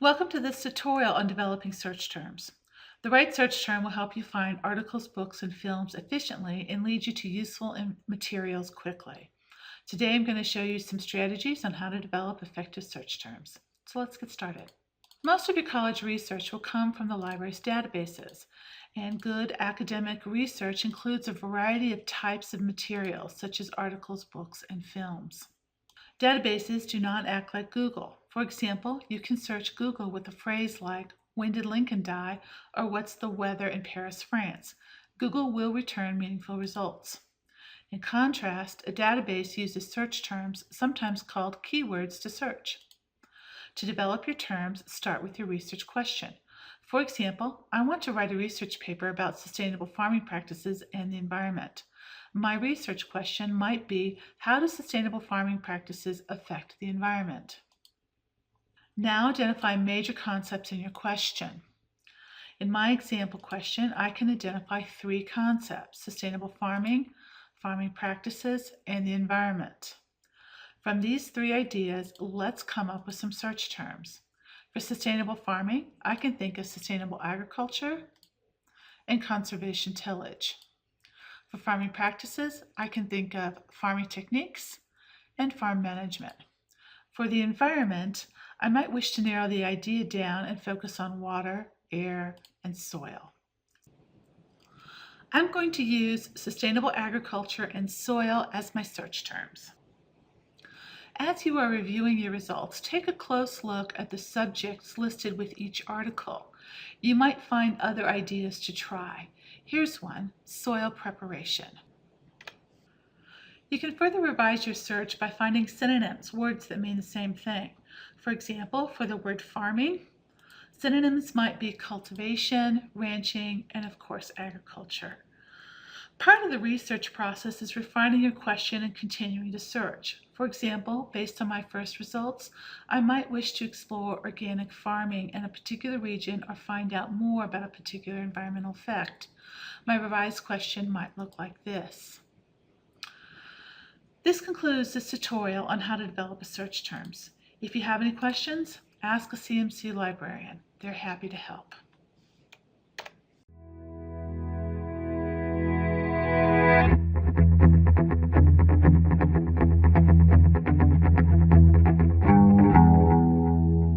Welcome to this tutorial on developing search terms. The right search term will help you find articles, books, and films efficiently and lead you to useful materials quickly. Today I'm going to show you some strategies on how to develop effective search terms. So let's get started. Most of your college research will come from the library's databases, and good academic research includes a variety of types of materials such as articles, books, and films. Databases do not act like Google. For example, you can search Google with a phrase like, "When did Lincoln die?" or "What's the weather in Paris, France?" Google will return meaningful results. In contrast, a database uses search terms, sometimes called keywords, to search. To develop your terms, start with your research question. For example, I want to write a research paper about sustainable farming practices and the environment. My research question might be, how do sustainable farming practices affect the environment? Now identify major concepts in your question. In my example question, I can identify three concepts: sustainable farming, farming practices, and the environment. From these three ideas, let's come up with some search terms. For sustainable farming, I can think of sustainable agriculture and conservation tillage. For farming practices, I can think of farming techniques and farm management. For the environment, I might wish to narrow the idea down and focus on water, air, and soil. I'm going to use sustainable agriculture and soil as my search terms. As you are reviewing your results, take a close look at the subjects listed with each article. You might find other ideas to try. Here's one: soil preparation. You can further revise your search by finding synonyms, words that mean the same thing. For example, for the word farming, synonyms might be cultivation, ranching, and of course agriculture. Part of the research process is refining your question and continuing to search. For example, based on my first results, I might wish to explore organic farming in a particular region or find out more about a particular environmental effect. My revised question might look like this. This concludes this tutorial on how to develop a search terms. If you have any questions, ask a CMC librarian. They're happy to help.